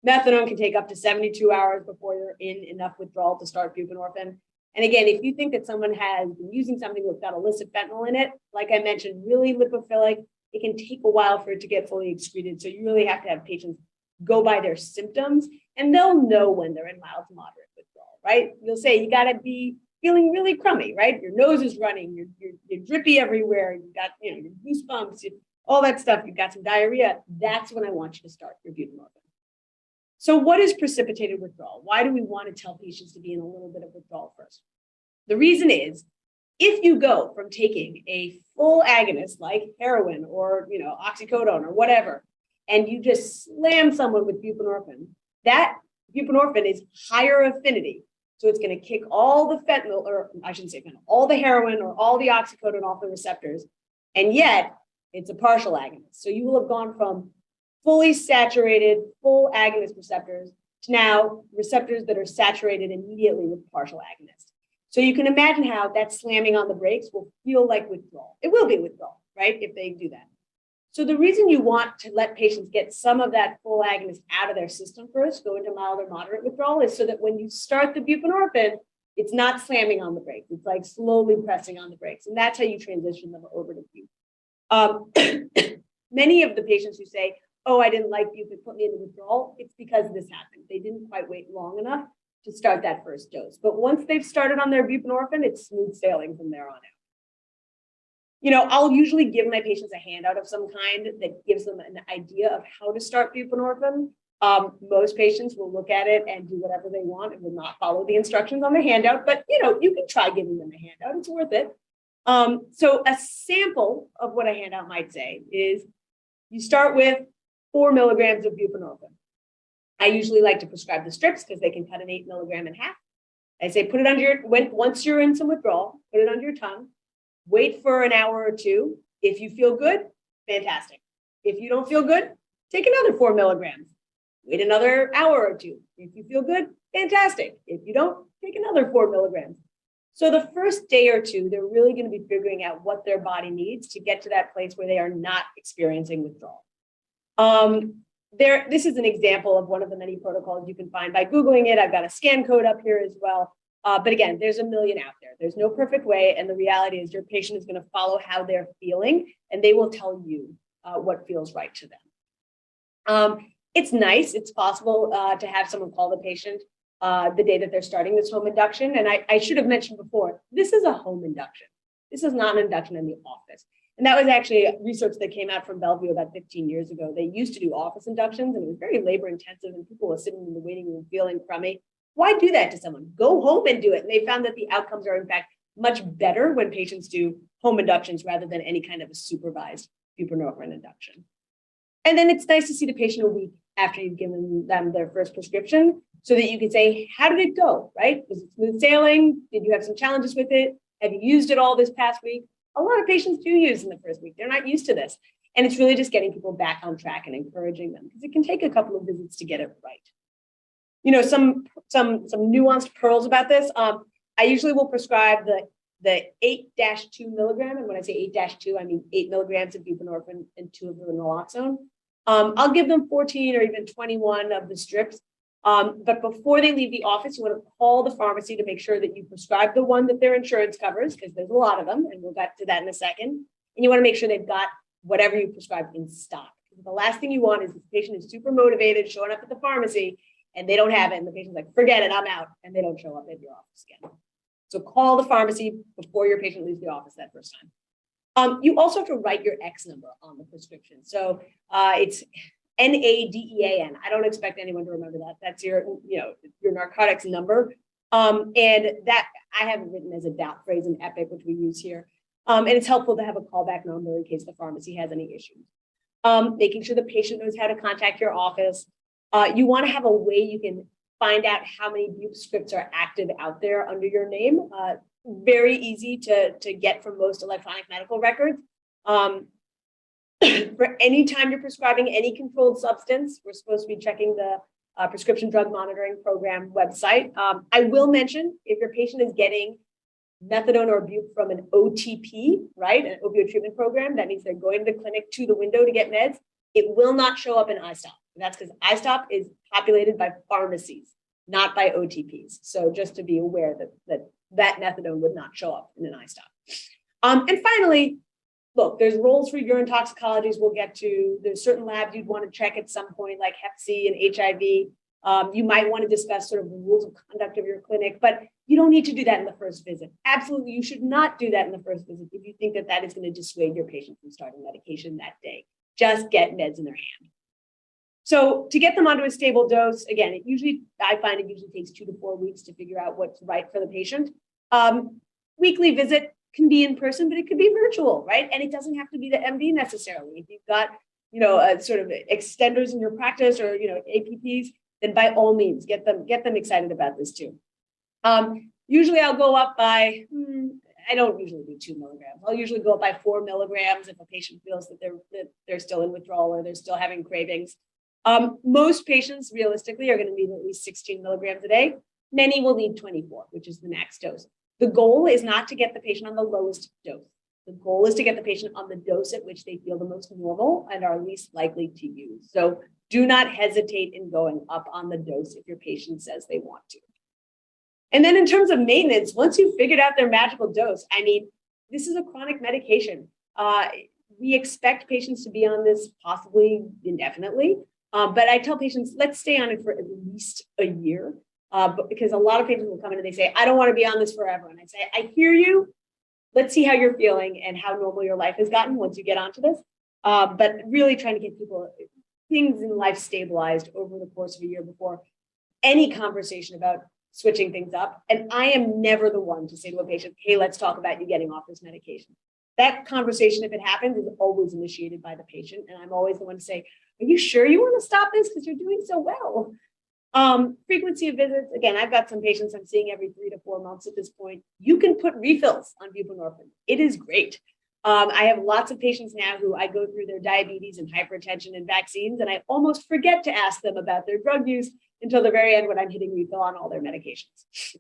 Methadone can take up to 72 hours before you're in enough withdrawal to start buprenorphine. And again, if you think that someone has been using something that's got illicit fentanyl in it, like I mentioned, really lipophilic, it can take a while for it to get fully excreted. So you really have to have patients go by their symptoms, and they'll know when they're in mild to moderate withdrawal, right? You'll say you got to be feeling really crummy, right? Your nose is running, you're drippy everywhere, you've got your goosebumps, all that stuff, you've got some diarrhea. That's when I want you to start your buprenorphine. So what is precipitated withdrawal? Why do we want to tell patients to be in a little bit of withdrawal first? The reason is, if you go from taking a full agonist like heroin or oxycodone or whatever, and you just slam someone with buprenorphine, that buprenorphine is higher affinity. So it's going to kick all the fentanyl, or I shouldn't say fentanyl, all the heroin or all the oxycodone off the receptors. And yet it's a partial agonist. So you will have gone from fully saturated, full agonist receptors to now receptors that are saturated immediately with partial agonist. So you can imagine how that slamming on the brakes will feel like withdrawal. It will be withdrawal, right? If they do that. So the reason you want to let patients get some of that full agonist out of their system first, go into mild or moderate withdrawal, is so that when you start the buprenorphine, it's not slamming on the brakes. It's like slowly pressing on the brakes. And that's how you transition them over to bupe. Many of the patients who say, oh, I didn't like bupe, it put me into withdrawal, it's because this happened. They didn't quite wait long enough to start that first dose. But once they've started on their buprenorphine, it's smooth sailing from there on out. I'll usually give my patients a handout of some kind that gives them an idea of how to start buprenorphine. Most patients will look at it and do whatever they want and will not follow the instructions on the handout, but you can try giving them a handout, it's worth it. So a sample of what a handout might say is you start with 4 milligrams of buprenorphine. I usually like to prescribe the strips because they can cut an 8 milligram in half. I say, put it under once you're in some withdrawal, put it under your tongue. Wait for an hour or two. If you feel good, fantastic. If you don't feel good, take another 4 milligrams. Wait another hour or two. If you feel good, fantastic. If you don't, take another 4 milligrams. So the first day or two, they're really going to be figuring out what their body needs to get to that place where they are not experiencing withdrawal. This is an example of one of the many protocols you can find by Googling it. I've got a scan code up here as well. But again, there's a million out there. There's no perfect way. And the reality is your patient is going to follow how they're feeling, and they will tell you what feels right to them. It's nice. It's possible to have someone call the patient the day that they're starting this home induction. And I should have mentioned before, this is a home induction. This is not an induction in the office. And that was actually research that came out from Bellevue about 15 years ago. They used to do office inductions, and it was very labor intensive, and people were sitting in the waiting room feeling crummy. Why do that to someone? Go home and do it. And they found that the outcomes are, in fact, much better when patients do home inductions rather than any kind of a supervised buprenorphine induction. And then it's nice to see the patient a week after you've given them their first prescription so that you can say, how did it go, right? Was it smooth sailing? Did you have some challenges with it? Have you used it all this past week? A lot of patients do use in the first week. They're not used to this. And it's really just getting people back on track and encouraging them, because it can take a couple of visits to get it right. You know, some nuanced pearls about this. I usually will prescribe the 8-2 milligram. And when I say 8-2, I mean 8 milligrams of buprenorphine and 2 of the naloxone. I'll give them 14 or even 21 of the strips. But before they leave the office, you want to call the pharmacy to make sure that you prescribe the one that their insurance covers, because there's a lot of them, and we'll get to that in a second. And you want to make sure they've got whatever you prescribed in stock. The last thing you want is the patient is super motivated, showing up at the pharmacy, and they don't have it, and the patient's like, forget it, I'm out, and they don't show up at your office again. So call the pharmacy before your patient leaves the office that first time. You also have to write your X number on the prescription. So it's NADEAN. I don't expect anyone to remember that. That's your narcotics number. And that I have it written as a doubt phrase in Epic, which we use here. And it's helpful to have a callback number in case the pharmacy has any issues. Making sure the patient knows how to contact your office. You want to have a way you can find out how many bupe scripts are active out there under your name. Very easy to get from most electronic medical records. For any time you're prescribing any controlled substance, we're supposed to be checking the Prescription Drug Monitoring Program website. I will mention, if your patient is getting methadone or bupe from an OTP, right, an opioid treatment program, that means they're going to the clinic to the window to get meds, it will not show up in iStop. And that's because iStop is populated by pharmacies, not by OTPs. So just to be aware that methadone would not show up in an iStop. And finally, look, there's roles for urine toxicologies we'll get to. There's certain labs you'd want to check at some point, like Hep C and HIV. You might want to discuss sort of the rules of conduct of your clinic, but you don't need to do that in the first visit. Absolutely, you should not do that in the first visit if you think that that is going to dissuade your patient from starting medication that day. Just get meds in their hand. So to get them onto a stable dose, again, I find it usually takes 2 to 4 weeks to figure out what's right for the patient. Weekly visit can be in person, but it could be virtual, right? And it doesn't have to be the MD necessarily. If you've got, sort of extenders in your practice or, APPs, then by all means, get them excited about this too. Usually I'll go up by, I don't usually do 2 milligrams. I'll usually go up by 4 milligrams if a patient feels that they're still in withdrawal or they're still having cravings. Most patients realistically are going to need at least 16 milligrams a day. Many will need 24, which is the max dose. The goal is not to get the patient on the lowest dose. The goal is to get the patient on the dose at which they feel the most normal and are least likely to use. So do not hesitate in going up on the dose if your patient says they want to. And then in terms of maintenance, once you've figured out their magical dose, this is a chronic medication. We expect patients to be on this possibly indefinitely. But I tell patients, let's stay on it for at least a year, because a lot of patients will come in and they say, I don't want to be on this forever. And I say, I hear you. Let's see how you're feeling and how normal your life has gotten once you get onto this. But really trying to get things in life stabilized over the course of a year before any conversation about switching things up. And I am never the one to say to a patient, hey, let's talk about you getting off this medication. That conversation, if it happens, is always initiated by the patient. And I'm always the one to say, are you sure you want to stop this? Because you're doing so well. Frequency of visits. Again, I've got some patients I'm seeing every 3 to 4 months at this point. You can put refills on buprenorphine. It is great. I have lots of patients now who I go through their diabetes and hypertension and vaccines, and I almost forget to ask them about their drug use until the very end when I'm hitting refill on all their medications.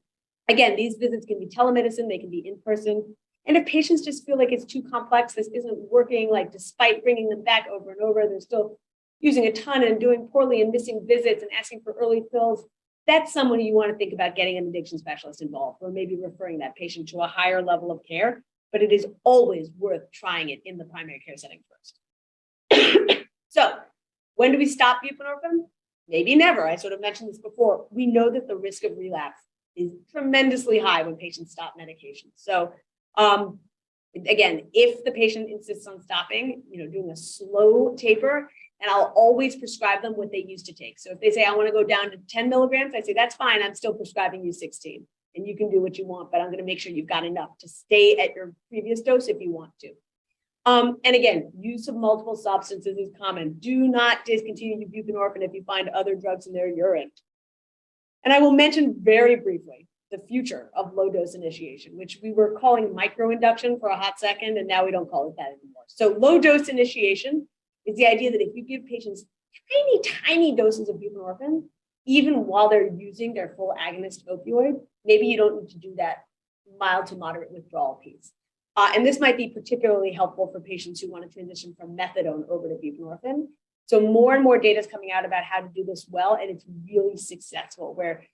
Again, these visits can be telemedicine, they can be in person. And if patients just feel like it's too complex, this isn't working, like despite bringing them back over and over, they're still using a ton and doing poorly and missing visits and asking for early fills, that's someone you want to think about getting an addiction specialist involved, or maybe referring that patient to a higher level of care. But it is always worth trying it in the primary care setting first. So when do we stop buprenorphine? Maybe never. I sort of mentioned this before. We know that the risk of relapse is tremendously high when patients stop medication. So again, if the patient insists on stopping, doing a slow taper, and I'll always prescribe them what they used to take. So if they say, I want to go down to 10 milligrams, I say, that's fine. I'm still prescribing you 16. And you can do what you want, but I'm going to make sure you've got enough to stay at your previous dose if you want to. And again, use of multiple substances is common. Do not discontinue buprenorphine if you find other drugs in their urine. And I will mention very briefly the future of low dose initiation, which we were calling microinduction for a hot second, and now we don't call it that anymore. So low dose initiation is the idea that if you give patients tiny doses of buprenorphine, even while they're using their full agonist opioid, maybe you don't need to do that mild to moderate withdrawal piece. And this might be particularly helpful for patients who want to transition from methadone over to buprenorphine. So more and more data is coming out about how to do this well, and it's really successful, where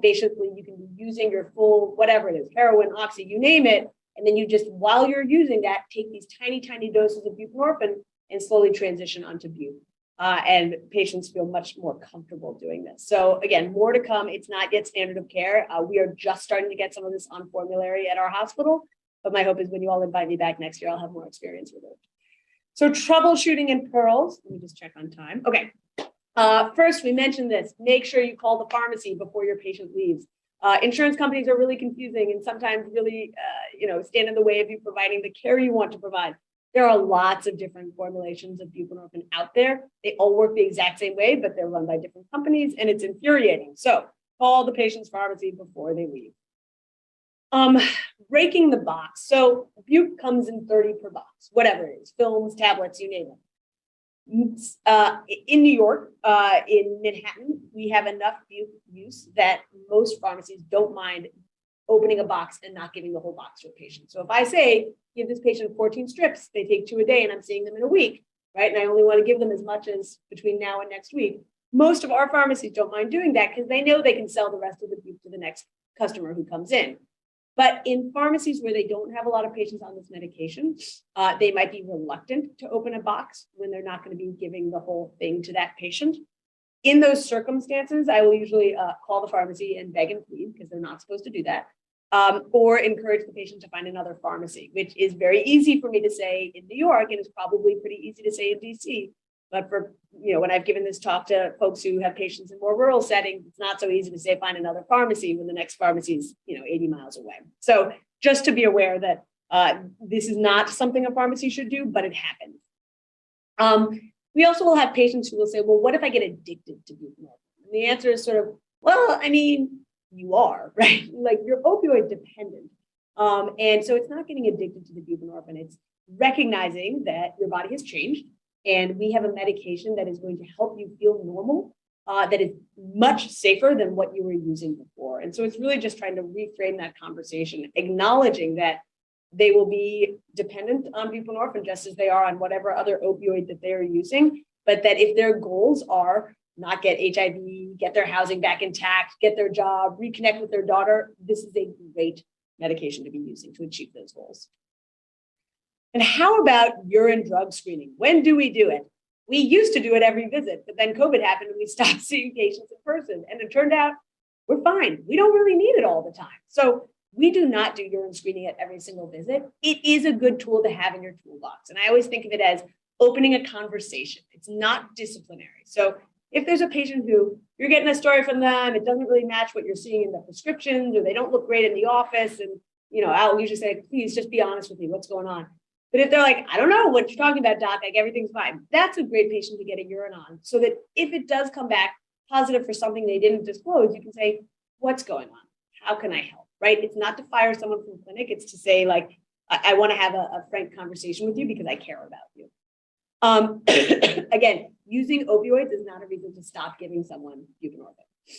basically you can be using your full, whatever it is, heroin, oxy, you name it, and then you just, while you're using that, take these tiny doses of buprenorphine and slowly transition onto bupe. And patients feel much more comfortable doing this. So again, more to come. It's not yet standard of care. We are just starting to get some of this on formulary at our hospital, but my hope is when you all invite me back next year, I'll have more experience with it. So troubleshooting in pearls. Let me just check on time. Okay. First, we mentioned this. Make sure you call the pharmacy before your patient leaves. Insurance companies are really confusing and sometimes really, stand in the way of you providing the care you want to provide. There are lots of different formulations of buprenorphine out there. They all work the exact same way, but they're run by different companies, and it's infuriating. So call the patient's pharmacy before they leave. Breaking the box. So bupe comes in 30 per box, whatever it is, films, tablets, you name it. In New York, in Manhattan, we have enough bupe use that most pharmacies don't mind opening a box and not giving the whole box to a patient. So if I say, give this patient 14 strips, they take 2 a day, and I'm seeing them in a week, right? And I only want to give them as much as between now and next week. Most of our pharmacies don't mind doing that because they know they can sell the rest of the bupe to the next customer who comes in. But in pharmacies where they don't have a lot of patients on this medication, they might be reluctant to open a box when they're not going to be giving the whole thing to that patient. In those circumstances, I will usually call the pharmacy and beg and plead, because they're not supposed to do that, or encourage the patient to find another pharmacy, which is very easy for me to say in New York, and is probably pretty easy to say in DC. But for, when I've given this talk to folks who have patients in more rural settings, it's not so easy to say find another pharmacy when the next pharmacy is, 80 miles away. So just to be aware that this is not something a pharmacy should do, but it happens. We also will have patients who will say, well, what if I get addicted to buprenorphine? And the answer is sort of, well, I mean, you are, right? Like, you're opioid dependent. And so it's not getting addicted to the buprenorphine. It's recognizing that your body has changed, and we have a medication that is going to help you feel normal, that is much safer than what you were using before. And so it's really just trying to reframe that conversation, acknowledging that they will be dependent on buprenorphine just as they are on whatever other opioid that they're using, but that if their goals are not get HIV, get their housing back intact, get their job, reconnect with their daughter, this is a great medication to be using to achieve those goals. And how about urine drug screening? When do we do it? We used to do it every visit, but then COVID happened and we stopped seeing patients in person. And it turned out we're fine. We don't really need it all the time. So we do not do urine screening at every single visit. It is a good tool to have in your toolbox. And I always think of it as opening a conversation. It's not disciplinary. So if there's a patient who you're getting a story from them, it doesn't really match what you're seeing in the prescriptions, or they don't look great in the office, and I'll usually say, please just be honest with me, what's going on? But if they're like, I don't know what you're talking about, doc, like everything's fine, that's a great patient to get a urine on, so that if it does come back positive for something they didn't disclose, you can say, what's going on? How can I help? Right? It's not to fire someone from clinic. It's to say, like, I want to have a frank conversation with you because I care about you. Again, using opioids is not a reason to stop giving someone buprenorphine.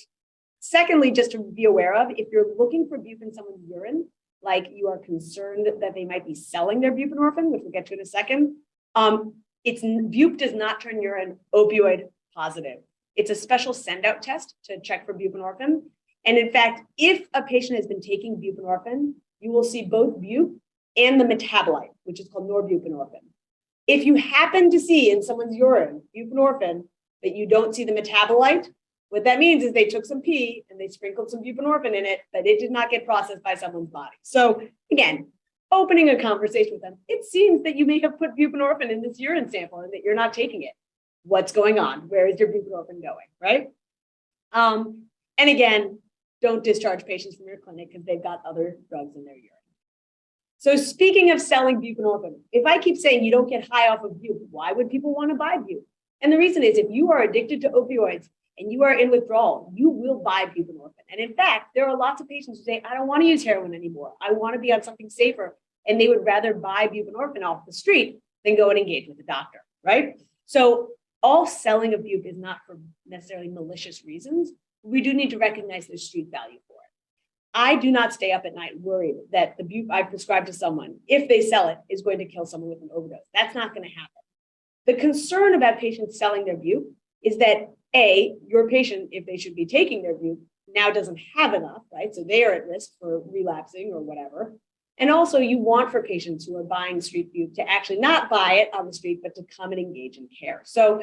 Secondly, just to be aware of, if you're looking for bupe in someone's urine, like you are concerned that they might be selling their buprenorphine, which we'll get to in a second, bupe does not turn urine opioid positive. It's a special send-out test to check for buprenorphine. And in fact, if a patient has been taking buprenorphine, you will see both bupe and the metabolite, which is called norbuprenorphine. If you happen to see in someone's urine buprenorphine, but you don't see the metabolite, what that means is they took some pee and they sprinkled some buprenorphine in it, but it did not get processed by someone's body. So again, opening a conversation with them, it seems that you may have put buprenorphine in this urine sample and that you're not taking it. What's going on? Where is your buprenorphine going, right? And again, don't discharge patients from your clinic because they've got other drugs in their urine. So speaking of selling buprenorphine, if I keep saying you don't get high off of bupe, why would people want to buy bupe? And the reason is if you are addicted to opioids and you are in withdrawal, you will buy buprenorphine. And in fact, there are lots of patients who say, I don't want to use heroin anymore. I want to be on something safer. And they would rather buy buprenorphine off the street than go and engage with a doctor, right? So all selling of bupe is not for necessarily malicious reasons. We do need to recognize there's street value for it. I do not stay up at night worried that the bupe I prescribe to someone, if they sell it, is going to kill someone with an overdose. That's not going to happen. The concern about patients selling their bupe is that A, your patient, if they should be taking their bupe, now doesn't have enough, right? So they are at risk for relapsing or whatever. And also you want for patients who are buying street bupe to actually not buy it on the street, but to come and engage in care. So,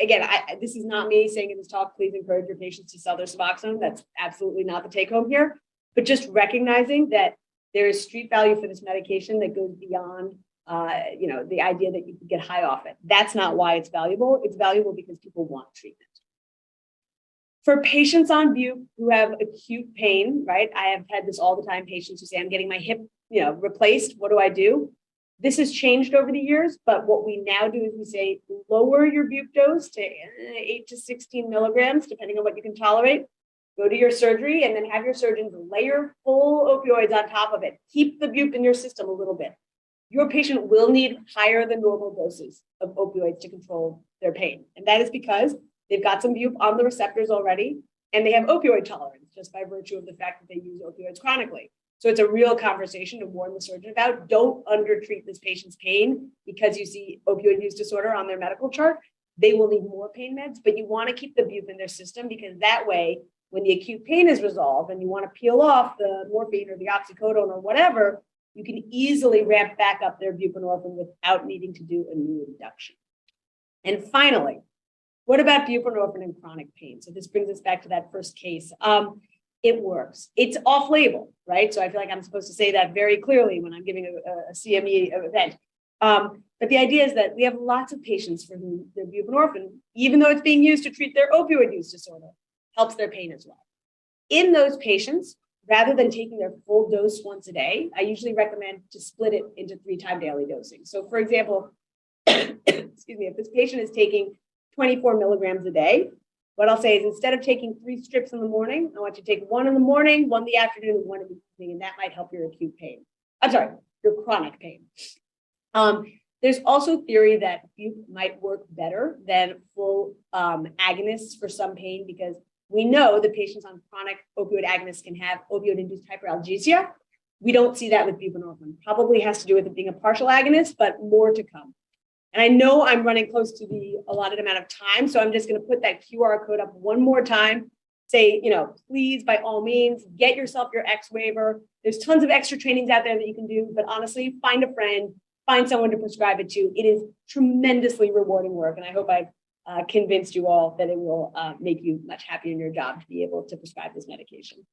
again, this is not me saying in this talk, please encourage your patients to sell their Suboxone. That's absolutely not the take home here, but just recognizing that there is street value for this medication that goes beyond, the idea that you can get high off it. That's not why it's valuable. It's valuable because people want treatment. For patients on bupe who have acute pain, right? I have had this all the time, patients who say, I'm getting my hip, replaced. What do I do? This has changed over the years, but what we now do is we say, lower your bupe dose to 8 to 16 milligrams, depending on what you can tolerate. Go to your surgery and then have your surgeons layer full opioids on top of it. Keep the bupe in your system a little bit. Your patient will need higher than normal doses of opioids to control their pain. And that is because they've got some bupe on the receptors already, and they have opioid tolerance just by virtue of the fact that they use opioids chronically. So it's a real conversation to warn the surgeon about. Don't undertreat this patient's pain because you see opioid use disorder on their medical chart. They will need more pain meds, but you want to keep the bupe in their system because that way, when the acute pain is resolved and you want to peel off the morphine or the oxycodone or whatever, you can easily ramp back up their buprenorphine without needing to do a new induction. And finally, what about buprenorphine in chronic pain? So this brings us back to that first case. It works. It's off-label, right? So I feel like I'm supposed to say that very clearly when I'm giving a CME event. But the idea is that we have lots of patients for whom their buprenorphine, even though it's being used to treat their opioid use disorder, helps their pain as well. In those patients, rather than taking their full dose once a day, I usually recommend to split it into 3-time daily dosing. So for example, excuse me, if this patient is taking 24 milligrams a day, what I'll say is instead of taking 3 strips in the morning, I want you to take 1 in the morning, 1 in the afternoon, and 1 in the evening, and that might help your acute pain. I'm sorry, your chronic pain. There's also theory that bupe might work better than full agonists for some pain because we know that patients on chronic opioid agonists can have opioid-induced hyperalgesia. We don't see that with buprenorphine. Probably has to do with it being a partial agonist, but more to come. And I know I'm running close to the allotted amount of time, so I'm just going to put that QR code up one more time. Say, please, by all means, get yourself your X waiver. There's tons of extra trainings out there that you can do, but honestly, find a friend, find someone to prescribe it to. It is tremendously rewarding work, and I hope I've convinced you all that it will make you much happier in your job to be able to prescribe this medication.